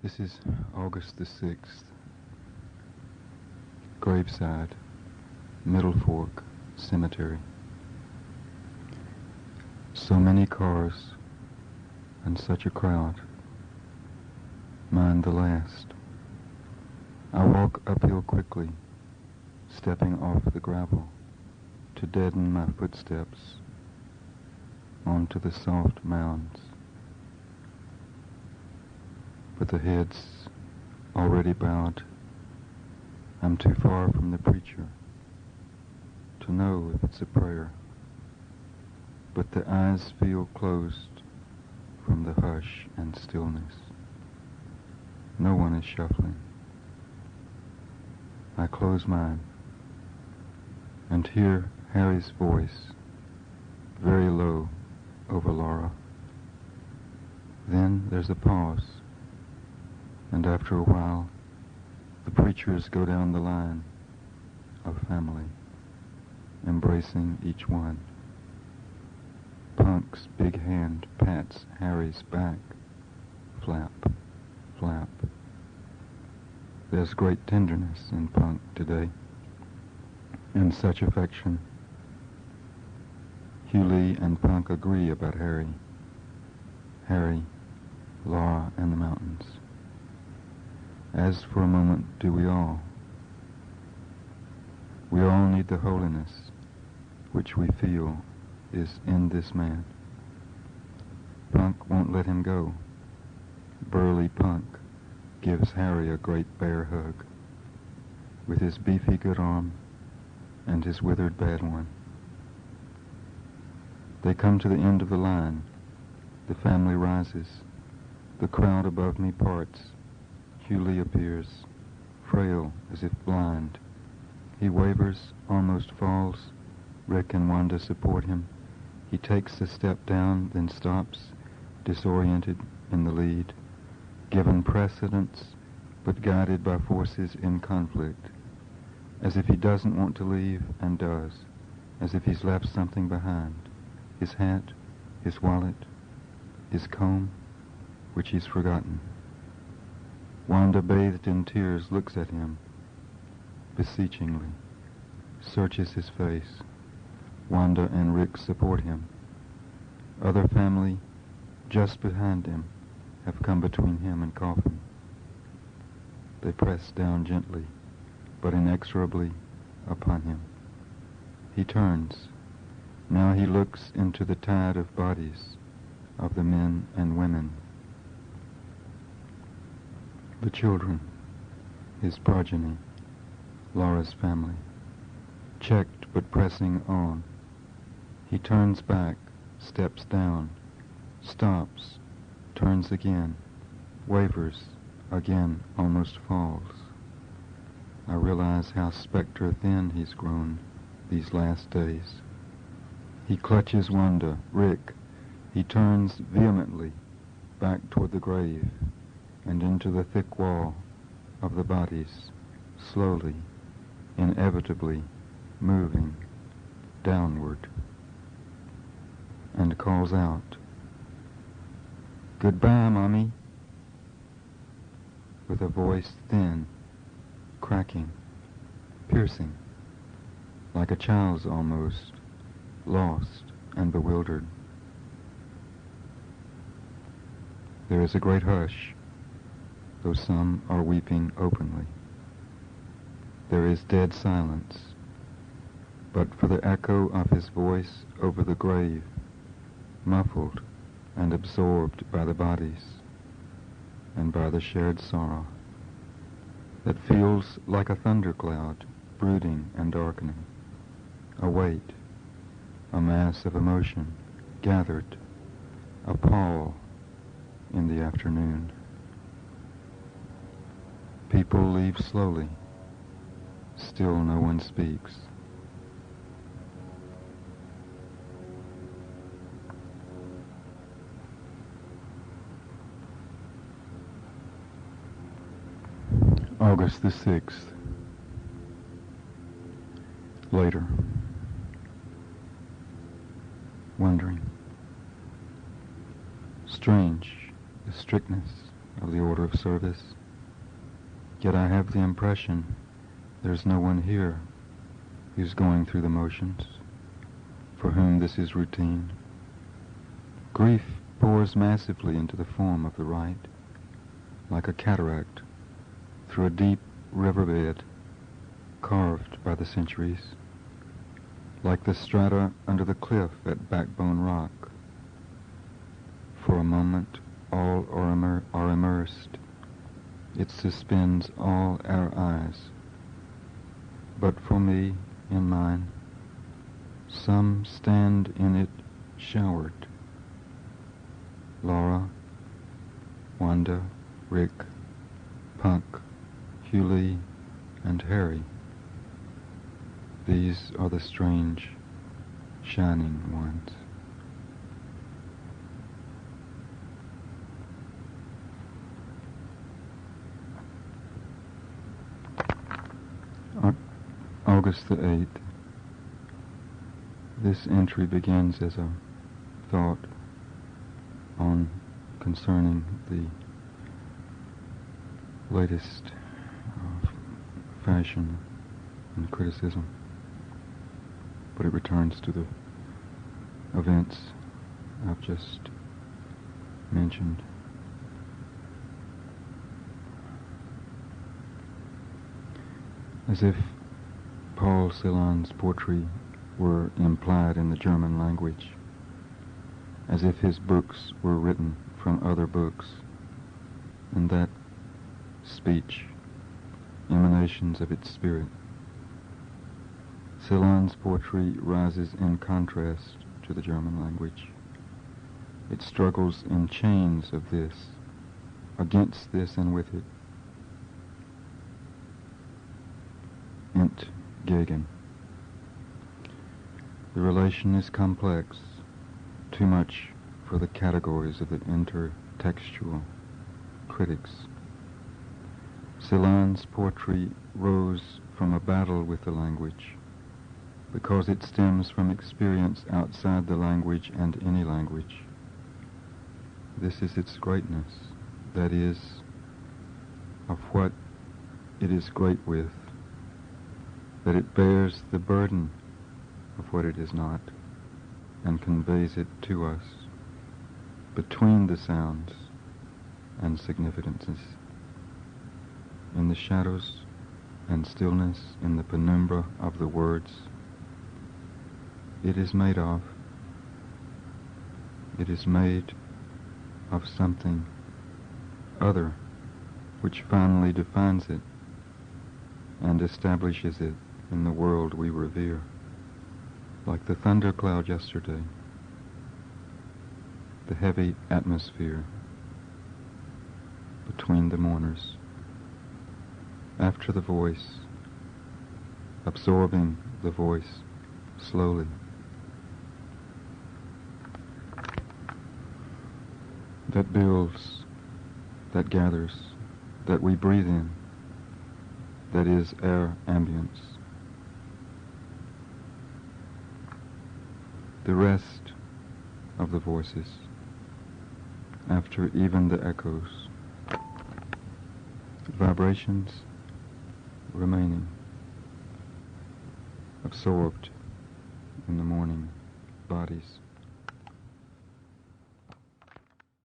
This is August the 6th, graveside, Middlefork Cemetery. So many cars and such a crowd. Mine the last. I walk uphill quickly, stepping off the gravel to deaden my footsteps onto the soft mounds. But the head's already bowed. I'm too far from the preacher to know if it's a prayer. But the eyes feel closed from the hush and stillness. No one is shuffling. I close mine and hear Harry's voice, very low over Laura. Then there's a pause, and after a while, the preachers go down the line of family, embracing each one. Punk's big hand pats Harry's back. Flap, flap. There's great tenderness in Punk today, and such affection. Hugh Lee and Punk agree about Harry. Harry, Laura, and the mountains. As for a moment do we all. We all need the holiness which we feel is in this man. Punk won't let him go. Burly Punk gives Harry a great bear hug with his beefy good arm and his withered bad one. They come to the end of the line. The family rises. The crowd above me parts. Hugh Lee appears, frail as if blind. He wavers, almost falls. Rick and Wanda support him. He takes a step down, then stops, disoriented in the lead, given precedence, but guided by forces in conflict, as if he doesn't want to leave and does, as if he's left something behind, his hat, his wallet, his comb, which he's forgotten. Wanda, bathed in tears, looks at him, beseechingly, searches his face. Wanda and Rick support him. Other family, just behind him, have come between him and coffin. They press down gently, but inexorably, upon him. He turns. Now he looks into the tide of bodies of the men and women. The children, his progeny, Laura's family, checked but pressing on. He turns back, steps down, stops, turns again, wavers, again almost falls. I realize how spectre-thin he's grown these last days. He clutches Wanda, Rick. He turns vehemently back toward the grave and into the thick wall of the bodies, slowly, inevitably moving downward, and calls out, "Goodbye, Mommy," with a voice thin, cracking, piercing, like a child's almost, lost and bewildered. There is a great hush, though some are weeping openly. There is dead silence, but for the echo of his voice over the grave, muffled and absorbed by the bodies and by the shared sorrow that feels like a thundercloud brooding and darkening, a weight, a mass of emotion gathered, a pall in the afternoon. People leave slowly. Still no one speaks. August the 6th. Later. Wondering. Strange, the strictness of the order of service, yet I have the impression there's no one here who's going through the motions, for whom this is routine. Grief pours massively into the form of the rite, like a cataract through a deep riverbed carved by the centuries, like the strata under the cliff at Backbone Rock. For a moment, all are immersed. It suspends all our eyes. But for me, in mine, some stand in it showered. Laura, Wanda, Rick, Punk, Hugh Lee, and Harry. These are the strange, shining ones. August the 8th. This entry begins as a thought concerning the latest fashion and criticism, but it returns to the events I've just mentioned. As if Paul Celan's poetry were implied in the German language, as if his books were written from other books, and that speech, emanations of its spirit. Celan's poetry rises in contrast to the German language. It struggles in chains of this, against this and with it. Entgegen. The relation is complex, too much for the categories of the intertextual critics. Celan's poetry rose from a battle with the language, because it stems from experience outside the language and any language. This is its greatness, that is, of what it is great with, that it bears the burden of what it is not, and conveys it to us between the sounds and significances, in the shadows and stillness, in the penumbra of the words. It is made of something other, which finally defines it and establishes it in the world we revere, like the thundercloud yesterday, the heavy atmosphere between the mourners, after the voice, absorbing the voice slowly. That builds, that gathers, that we breathe in, that is our ambience. The rest of the voices, after even the echoes, vibrations remaining, absorbed in the morning bodies.